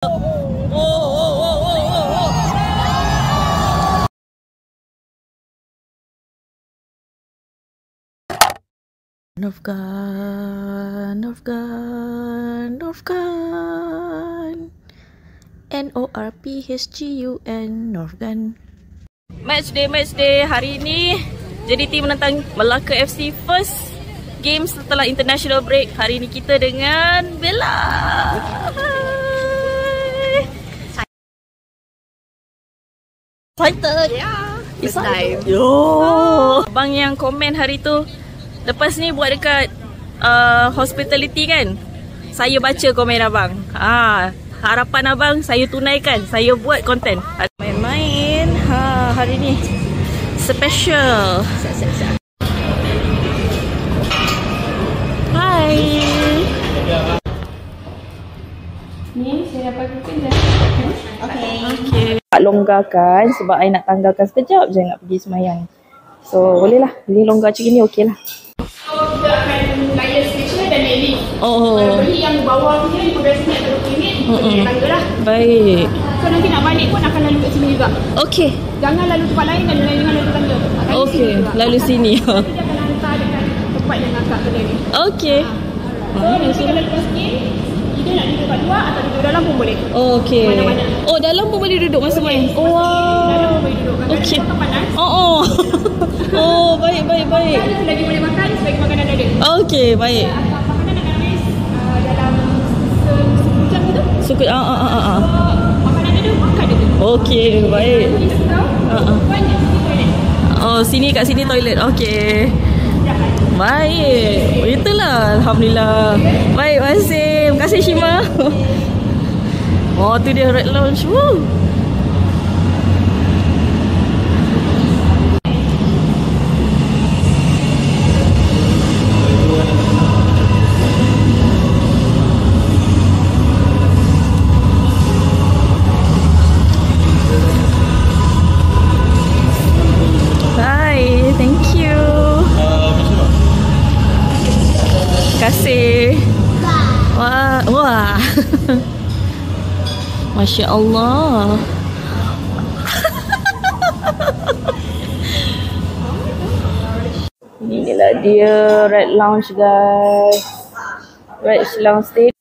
Nerf gun, Nerf gun, Nerf gun. N-O-R-P-H-G-U-N, Nerf gun. Match day. Hari ni JDT menentang Melaka FC first game setelah international break. Hari ni kita dengan Bella. Excited. Yeah, first time. Yo. Abang yang komen hari tu lepas ni buat dekat hospitality kan. Saya baca komen abang. Harapan abang saya tunaikan. Saya buat konten. Main-main. Hari ni special. Hai. Ni saya dapat kerja. Okay. Tak longgarkan sebab I nak tanggalkan sekejap je nak pergi semayang. So boleh lah. Beli longgar macam ni okey lah. So kita akan layan station dan naik lift. Beli yang bawah ni 15 minit atau 20 minit kita naik tangga lah. Baik. So nanti nak balik pun akan lalu kat sini juga. Okey. Jangan lalu tempat lain dan lalu tangga. Okey, lalu sini. Nanti dia akan hantar dekat tempat yang akak kedai ni. Okey. So nanti kalau lepas game, kita nak duduk kat luar atau duduk dalam pun boleh. Okey. Mana-mana. Oh, dalam pun boleh duduk masa main. Oh, dalam wow. pun boleh duduk. Okey. Kadang-kadang panas. Oh, baik. Kita lagi boleh makan sebagai makanan ada. Okey, baik. Makanan akan habis dalam sejam gitu. Suka Makanan ada, makan ada. Okey, baik. Banyak toilet. Oh, kat sini toilet. Okey. Baik. Itulah, alhamdulillah. Baik, terima kasih Shima. Oh, tu dia Red Lounge. Woo. Terima kasih. Wah. Masya Allah. Inilah dia Red Lounge guys. Red Lounge State.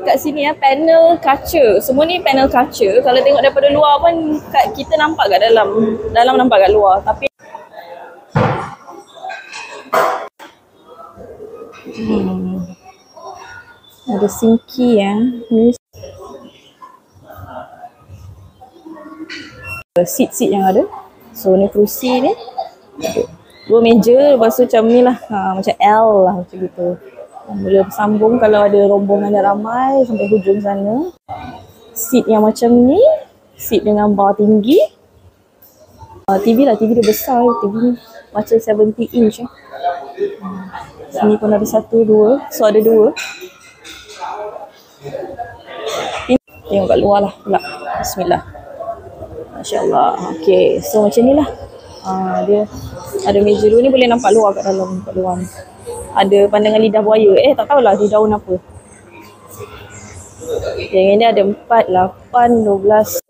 Kat sini panel kaca. Semua ni panel kaca. Kalau tengok daripada luar pun kita nampak kat dalam. Dalam nampak kat luar. Tapi ada sinki ni. Seat yang ada. So ni kerusi ni. 2 meja. Lepas tu macam ni lah. Macam L lah macam gitu. Boleh bersambung kalau ada rombongan yang ramai sampai hujung sana. Seat yang macam ni. Seat dengan bar tinggi. TV lah, TV dia besar. TV ni macam 70 inch. Sini pun ada 1, 2. So ada 2. Tengok kat luar lah pula. Bismillah. Masya Allah. Okay, so macam ni lah. Dia ada meja 2 ni, boleh nampak luar kat dalam, kat luar ni. Ada pandangan lidah buaya. Tak tahulah di daun apa. Yang ini ada 4, 8, 12.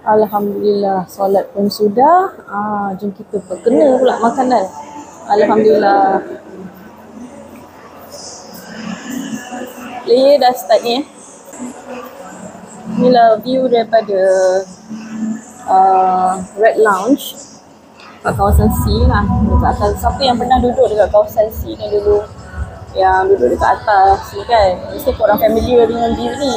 Alhamdulillah, solat pun sudah. Jom kita kena pula makanan. Alhamdulillah. Player dah start ni. Inilah view daripada Red Lounge kat kawasan C lah. Dekat atas. Siapa yang pernah duduk dekat kawasan C ni dulu, yang duduk dekat atas ni kan, mesti korang familiar dengan view ni.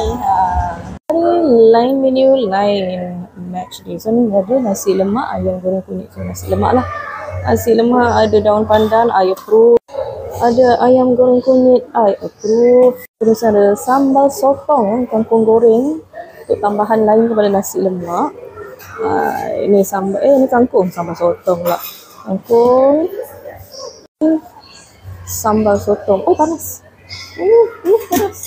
Lain menu lain. match ni. So ni ada nasi lemak, ayam goreng kunyit. So nasi lemak lah. Nasi lemak ada daun pandan, I approve. Ada ayam goreng kunyit, I approve. Terus ada sambal sotong, kangkung goreng untuk tambahan lain kepada nasi lemak. Ini sambal, ini kangkung, sambal sotong lah. Kangkung, sambal sotong. Oh panas. Panas.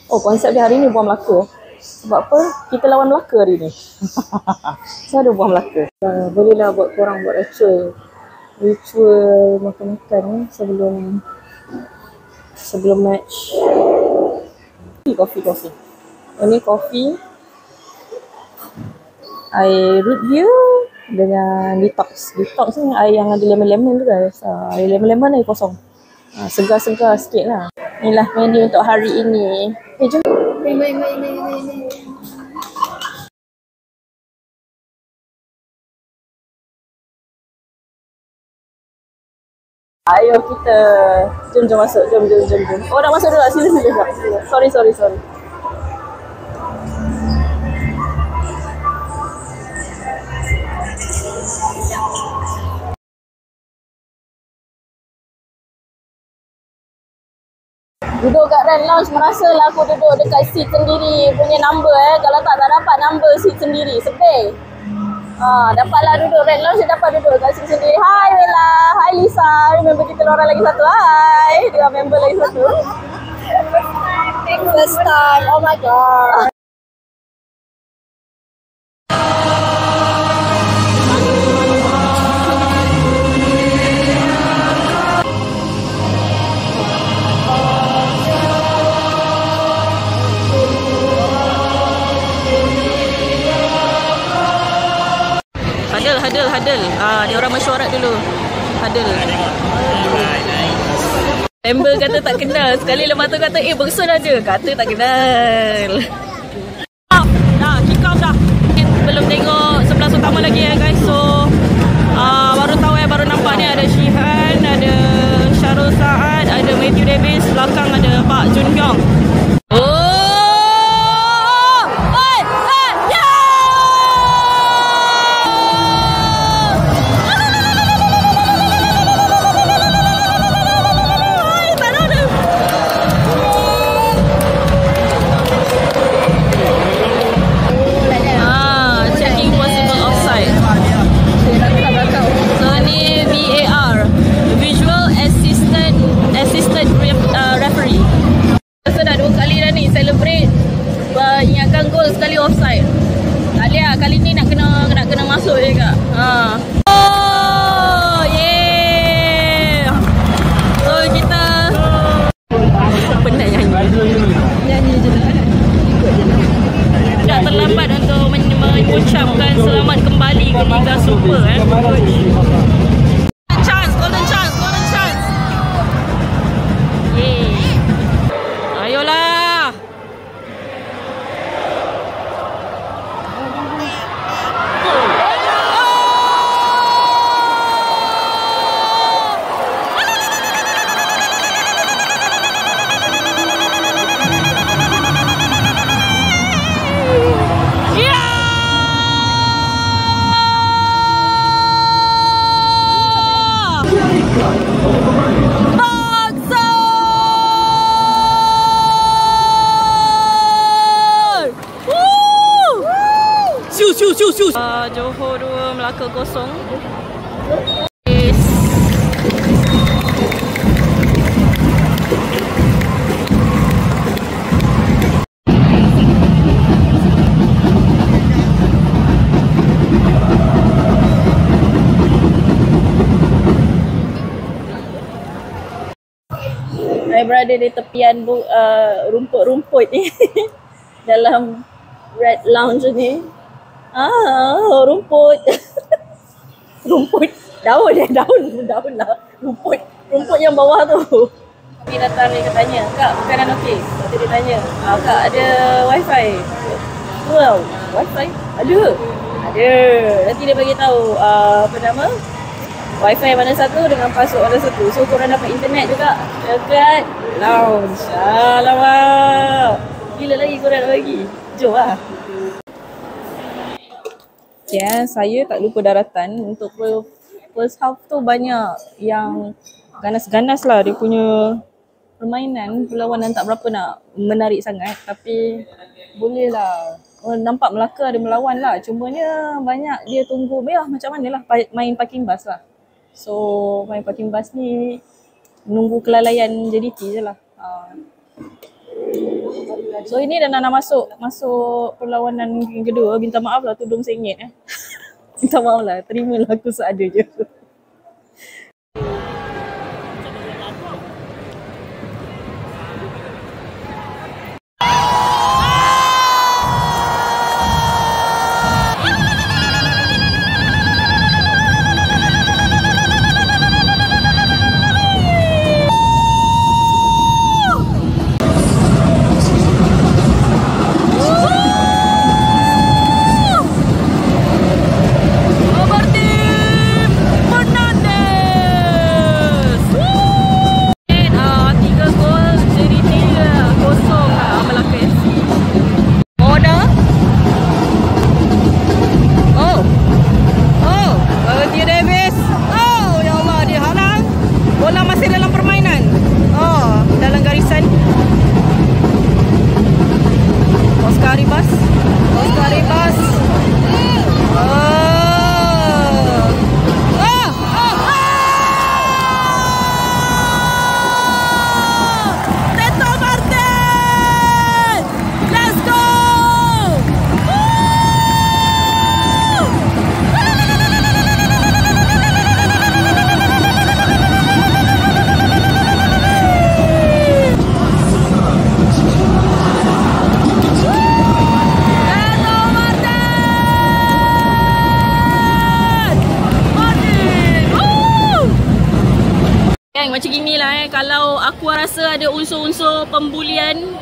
Oh konsep dia hari ni buah Melaka. Sebab apa? Kita lawan Melaka hari ni. So ada buah Melaka. Bolehlah buat korang buat ritual makan-makan sebelum match. Kopi. Ini kopi. Air root beer dengan detox. Detox ni air yang ada lemon-lemon tu guys. Air lemon-lemon air kosong. Segar-segar sikit lah. Inilah menu untuk hari ini. Jom. Ayo kita. Jom masuk. Jom. Oh dah masuk dulu. Sila. Sorry. Duduk kat Red Lounge, merasalah aku duduk dekat seat sendiri punya number Kalau tak dapat number seat sendiri, sedih. Dapatlah duduk Red Lounge, dapat duduk kat seat sendiri. Hai Bella, hai Lisa, member kita orang lagi satu. Hai, dia member lagi satu. First time, oh my god. Hadal. Dia orang mesyuarat dulu. Hadal. Member kata tak kenal. Sekali lepas tu kata, Bergson ada. Kata tak kenal. Dah, kick off dah. Belum tengok 11 utama lagi guys. So, baru tahu baru nampak ni ada Shihan, ada Syarul Saad, ada Matthew Davis. Belakang ada Pak Jun Hyong. Ingatkan gol sekali offside. Tak boleh lah, kali ni nak kena masuk je kak. Oh, yeah. So kita penat nyanyi je lah. Ikut je lah. Tak terlambat untuk mengucapkan selamat kembali ke Liga Super Golden chance. Yeah. Ayolah. Johor 2, Melaka 0. Saya berada di tepian rumput-rumput ni dalam Red Lounge ni. Rumput. Rumput. Daun lah. Rumput yang bawah tu. Kami datang ni, dia tanya, Kak, makanan okey? Lepas dia tanya, Kak ada wifi? Wow, wifi? Ada. Nanti dia bagi tahu apa nama? Wifi mana satu dengan password mana satu. So korang dapat internet juga dekat lounge. Alamak. Gila lagi korang nak bagi. Jom lah. Okay, saya tak lupa daratan. Untuk first half tu banyak yang ganas-ganas lah dia punya permainan. Perlawanan tak berapa nak menarik sangat, tapi boleh lah. Nampak Melaka ada melawan lah. Cumanya banyak dia tunggu macam mana lah main parking bus lah. So main parking bus ni menunggu kelalaian JDT je lah. So ini dah nak masuk perlawanan yang kedua. Minta maaf lah tudung sengit Minta maaf lah, terimalah aku seada je. Macam gini lah kalau aku rasa ada unsur-unsur pembulian,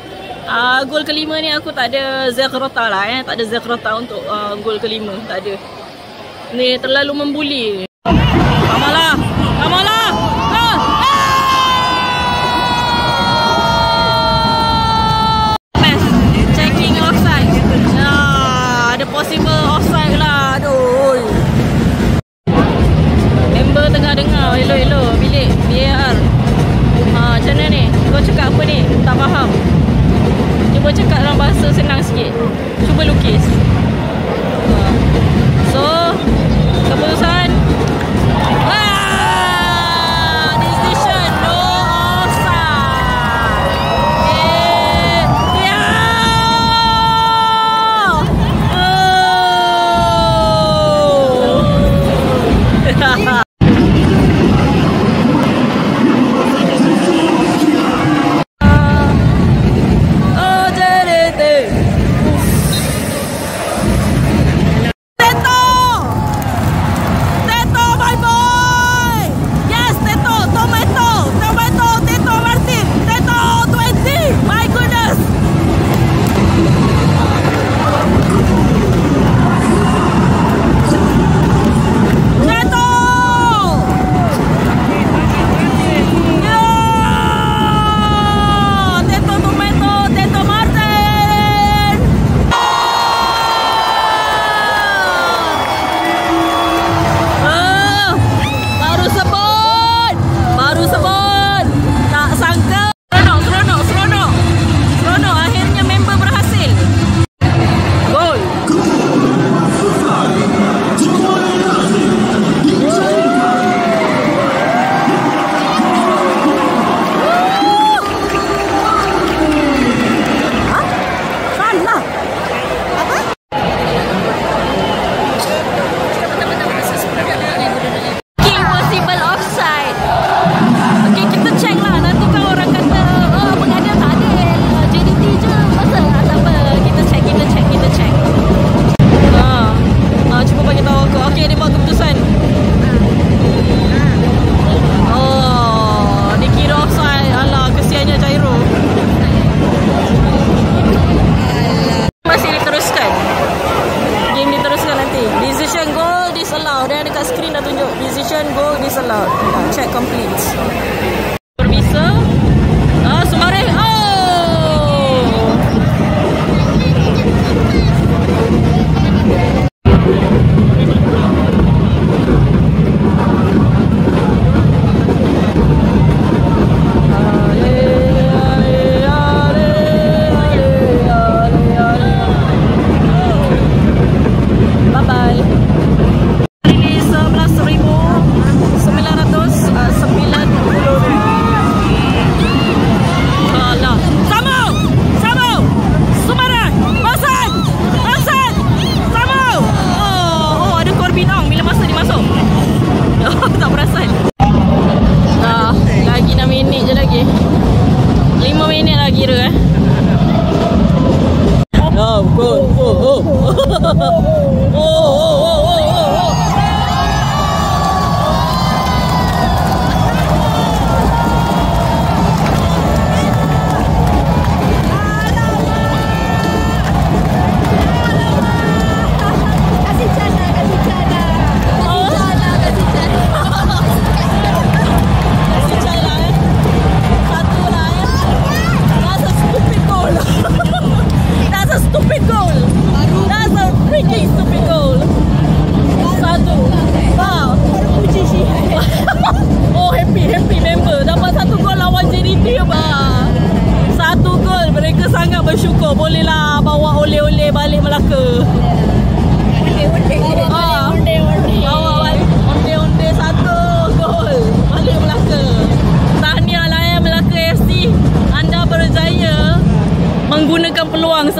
gol kelima ni aku tak ada Zakrota lah tak ada Zakrota untuk gol kelima, tak ada. Ni terlalu membuli. Kamalah. Checking offside. Ada possible offside lah. Aduh. Member tengah dengar elok-elok bilik VAR. Macam mana ni? Kau cakap apa ni? Tak faham. Cuba cakap dalam bahasa senang sikit. Cuba lukis. So, keputusan decision no offside. disallowed. Check complete. Berbisa. Sumareh. Oh!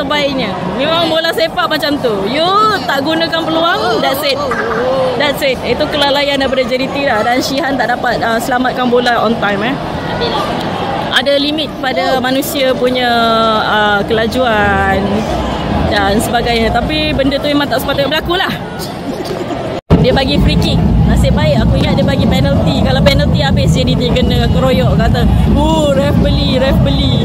sebaiknya. Memang bola sepak macam tu. You tak gunakan peluang, that's it. That's it. Itu kelalaian daripada JDT lah. Dan Shihan tak dapat selamatkan bola on time Ada limit pada manusia punya kelajuan dan sebagainya. Tapi benda tu memang tak sepatutnya berlaku lah. Dia bagi free kick. Nasib baik aku ingat dia bagi penalty. Kalau penalty habis JDT kena keroyok. Kata, ref beli.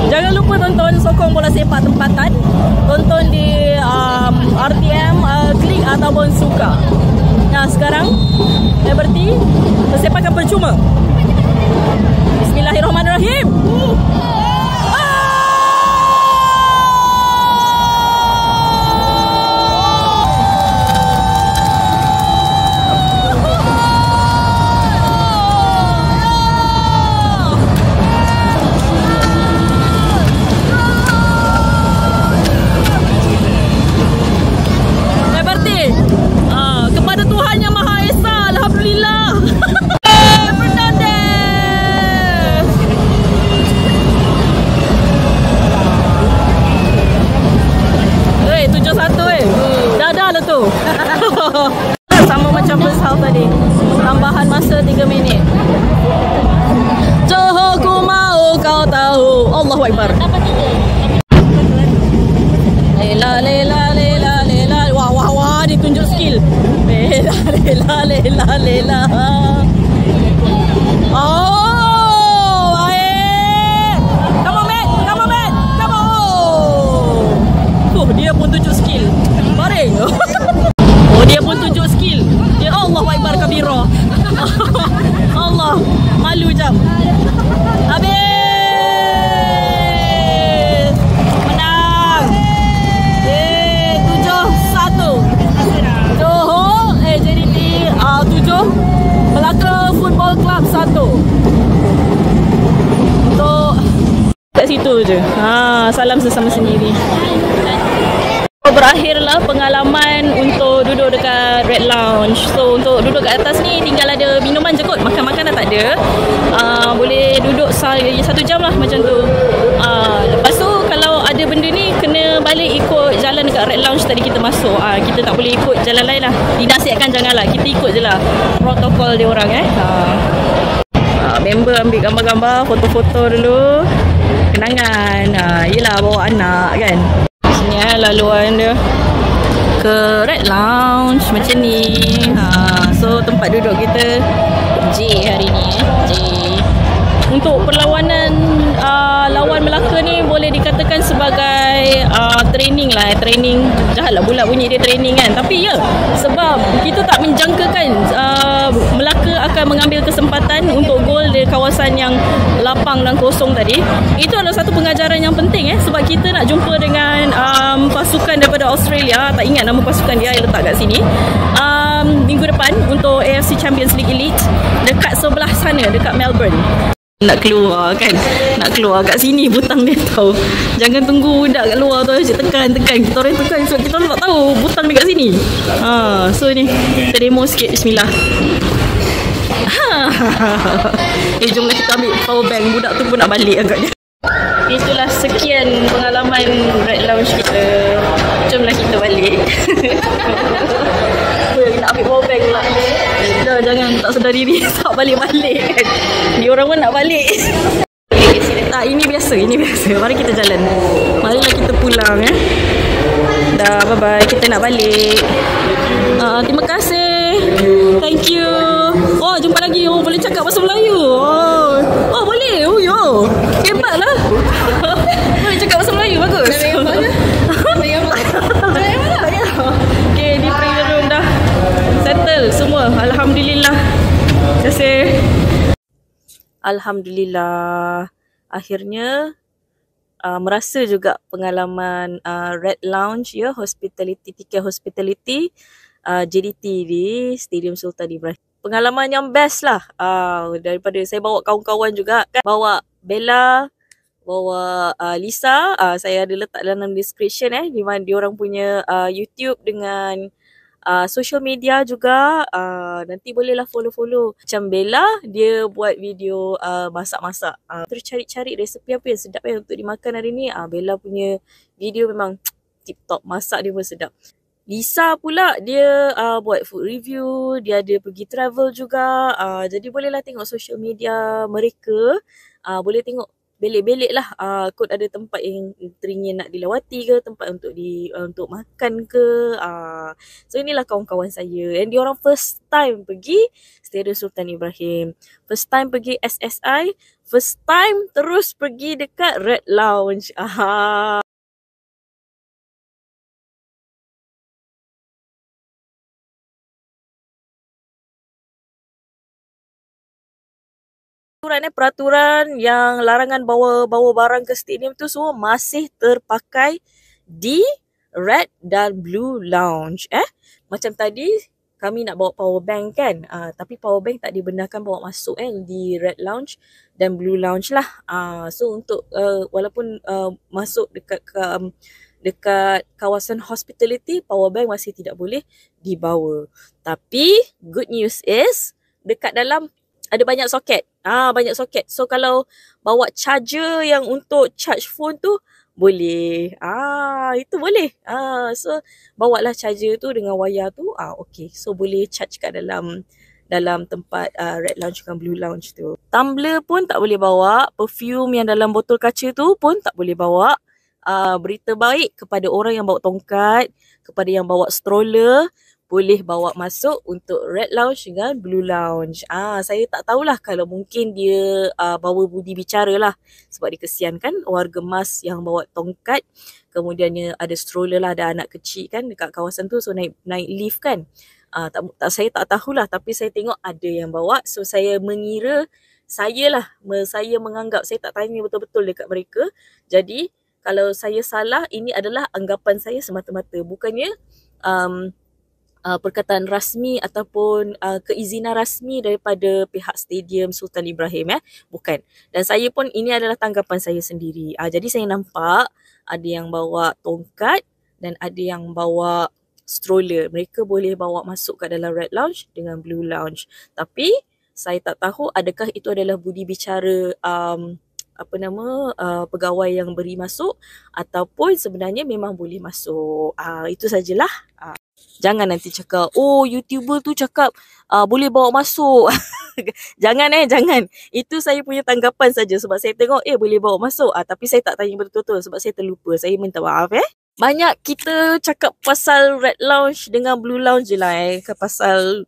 Jangan lupa tonton Sokong Bola Sepak Tempatan. Tonton di RTM, Klik ataupun Suka. Nah sekarang Liberty persepakan percuma. Bismillahirrahmanirrahim. Sama macam first half tadi. Tambahan masa 3 minit. Johor ku mau kau tahu. Allahu Akbar. Lela lela lela lela. Wah ditunjuk skill. Lela lela lela lela. Oh, baik. Come on man. Dia pun tunjuk skill. Baring. Dia pun tunjuk skill. Dia Allahu Akbar kabira. Allah, malu jam. Habis. Menang. 7-1. Johor JDT 7, Melaka Football Club 1. Untuk kat situ je. Salam sesama sendiri. Berakhirlah pengalaman untuk duduk dekat Red Lounge. So untuk duduk kat atas ni tinggal ada minuman je kot. Makan-makan dah tak ada. Boleh duduk 1 jam lah macam tu. Lepas tu kalau ada benda ni kena balik ikut jalan dekat Red Lounge tadi kita masuk. Kita tak boleh ikut jalan lain lah. Dinasihatkan janganlah. Kita ikut je lah protokol dia orang member ambil gambar-gambar, foto-foto dulu. Kenangan. Yelah bawa anak kan. Ni laluan dia ke Red Lounge macam ni. So tempat duduk kita J hari ni J. Untuk perlawanan lawan Melaka ni boleh dikatakan sebagai training lah. Training jahatlah pula bunyi dia training kan. Tapi ya, sebab kita tak menjangkakan Melaka akan mengambil kesempatan untuk gol di kawasan yang lapang dan kosong tadi. Itu adalah satu pengajaran yang penting sebab kita nak jumpa dengan pasukan daripada Australia. Tak ingat nama pasukan dia, letak kat sini. Minggu depan untuk AFC Champions League Elite dekat sebelah sana, dekat Melbourne. Nak keluar kan, nak keluar kat sini butang dia tahu. Jangan tunggu budak kat luar tu tekan. Kita orang tekan sebab kita orang tak tahu butang dekat sini. So ni kita demo sikit. Bismillah. Jomlah kita ambil power bank. Budak tu pun nak balik agaknya. Itulah sekian pengalaman Red Lounge kita. Jomlah kita balik. Nak ambil power bank pula. Dah, jangan tak sedar diri. Tak balik-balik kan. Dia orang pun nak balik. Tak, ini biasa. Mari kita jalan. Marilah kita pulang Dah, bye-bye. Kita nak balik. Terima kasih. Thank you. Oh, jumpa lagi. Oh, boleh cakap bahasa Melayu. Oh boleh. Hebat lah. Boleh cakap bahasa Melayu. Bagus. Okay, di prayer room dah settle semua. Alhamdulillah. Terima kasih. Alhamdulillah. Akhirnya merasa juga pengalaman Red Lounge hospitality, tiket hospitality JDT di Stadium Sultan Ibrahim. Pengalaman yang best lah. Daripada saya bawa kawan-kawan juga kan. Bawa Bella, bawa Lisa. Saya ada letak dalam description di mana diorang punya YouTube dengan Social media juga, nanti bolehlah follow-follow. Macam Bella, dia buat video masak-masak. Terus cari-cari resipi apa yang sedap untuk dimakan hari ni. Bella punya video memang tip-top, masak dia pun sedap. Lisa pula, dia buat food review, dia ada pergi travel juga. Jadi bolehlah tengok social media mereka. Boleh tengok belik-belik lah, kot ada tempat yang teringin nak dilawati ke, tempat untuk makan ke. So inilah kawan-kawan saya, and diorang first time pergi Stadium Sultan Ibrahim, first time pergi SSI, first time terus pergi dekat Red Lounge. Peraturan yang larangan bawa barang ke stadium tu semua masih terpakai di Red dan Blue Lounge. Macam tadi kami nak bawa power bank kan, tapi power bank tak dibenarkan bawa masuk di Red Lounge dan Blue Lounge lah. So untuk walaupun masuk dekat kawasan hospitality, power bank masih tidak boleh dibawa. Tapi good news is dekat dalam ada banyak soket. Banyak soket. So kalau bawa charger yang untuk charge phone tu boleh. Itu boleh. So bawalah charger tu dengan wayar tu. Okay. So boleh charge kat dalam tempat Red Lounge dengan Blue Lounge tu. Tumbler pun tak boleh bawa. Perfume yang dalam botol kaca tu pun tak boleh bawa. Berita baik kepada orang yang bawa tongkat, kepada yang bawa stroller, boleh bawa masuk untuk Red Lounge dengan Blue Lounge. Saya tak tahulah kalau mungkin dia bawa budi bicara lah. Sebab dia kesian kan warga mas yang bawa tongkat. Kemudiannya ada stroller lah, ada anak kecil kan dekat kawasan tu. So naik lift kan. Saya tak tahulah, tapi saya tengok ada yang bawa. So saya mengira, saya menganggap, saya tak tanya betul-betul dekat mereka. Jadi kalau saya salah, ini adalah anggapan saya semata-mata. Bukannya perkataan rasmi ataupun keizinan rasmi daripada pihak Stadium Sultan Ibrahim. Bukan. Dan saya pun, ini adalah tanggapan saya sendiri. Jadi saya nampak ada yang bawa tongkat dan ada yang bawa stroller. Mereka boleh bawa masuk kat dalam Red Lounge dengan Blue Lounge. Tapi saya tak tahu adakah itu adalah budi bicara pegawai yang beri masuk ataupun sebenarnya memang boleh masuk. Itu sajalah. Jangan nanti cakap, YouTuber tu cakap boleh bawa masuk. Jangan. Itu saya punya tanggapan saja sebab saya tengok boleh bawa masuk. Tapi saya tak tanya betul-betul sebab saya terlupa. Saya minta maaf. Banyak kita cakap pasal Red Lounge dengan Blue Lounge je lah pasal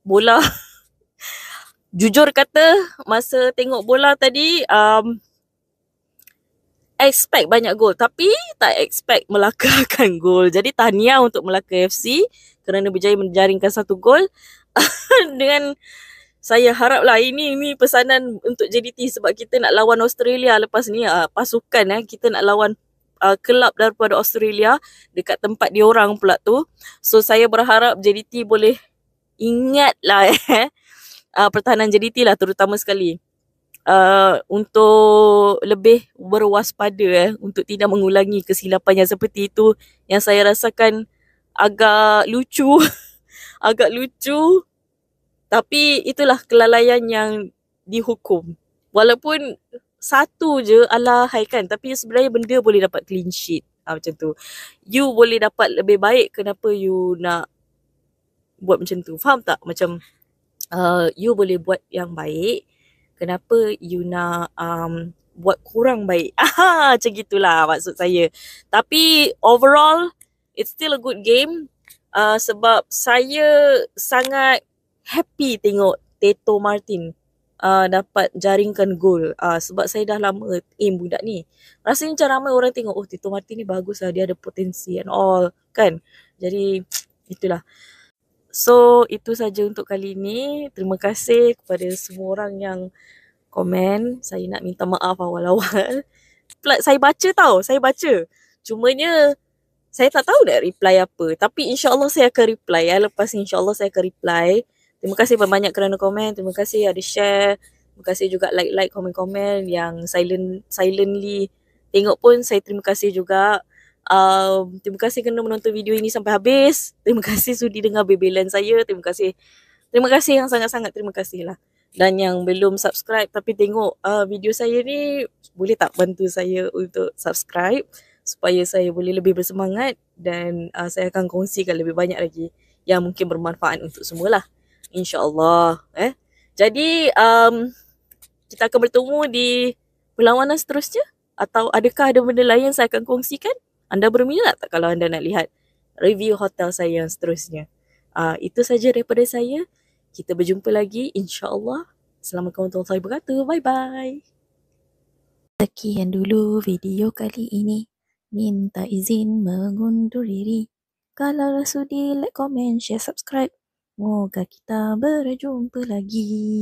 bola. Jujur kata, masa tengok bola tadi, expect banyak gol tapi tak expect Melaka akan gol. Jadi tahniah untuk Melaka FC kerana berjaya menjaringkan 1 gol. Dengan saya haraplah ini pesanan untuk JDT sebab kita nak lawan Australia lepas ni, pasukan kita nak lawan kelab daripada Australia dekat tempat diorang pula tu. So saya berharap JDT boleh ingatlah pertahanan JDT lah terutama sekali. Untuk lebih berwaspada untuk tidak mengulangi kesilapan yang seperti itu yang saya rasakan agak lucu. Agak lucu. Tapi itulah kelalaian yang dihukum. Walaupun satu je alahai kan, tapi sebenarnya benda boleh dapat clean sheet. Macam tu. You boleh dapat lebih baik, kenapa you nak buat macam tu? Faham tak? Macam you boleh buat yang baik, kenapa you nak buat kurang baik? Macam gitulah maksud saya. Tapi overall, it's still a good game. Sebab saya sangat happy tengok Teto Martin dapat jaringkan gol. Sebab saya dah lama aim budak ni. Rasanya macam ramai orang tengok, Teto Martin ni bagus lah, dia ada potensi and all kan. Jadi itulah. So itu saja untuk kali ini. Terima kasih kepada semua orang yang komen. Saya nak minta maaf awal-awal. Saya baca. Cumanya saya tak tahu nak reply apa. Tapi insyaAllah saya akan reply. Lepas ni insyaAllah saya akan reply. Terima kasih banyak kerana komen. Terima kasih ada share. Terima kasih juga like komen-komen. Yang silently tengok pun saya terima kasih juga. Terima kasih kerana menonton video ini sampai habis. Terima kasih sudi dengar bebelan saya. Terima kasih. Terima kasih yang sangat-sangat terima kasih lah. Dan yang belum subscribe tapi tengok video saya ni, boleh tak bantu saya untuk subscribe supaya saya boleh lebih bersemangat dan saya akan kongsikan lebih banyak lagi yang mungkin bermanfaat untuk semualah. InsyaAllah. Jadi kita akan bertemu di perlawanan seterusnya, atau adakah ada benda lain yang saya akan kongsikan? Anda berminat tak kalau anda nak lihat review hotel saya yang seterusnya? Itu saja daripada saya. Kita berjumpa lagi insya-Allah. Assalamualaikum warahmatullahi wabarakatuh. Bye-bye. Sekian dulu video kali ini. Minta izin mengundur diri. Kalau sudi like, comment, share, subscribe. Moga kita berjumpa lagi.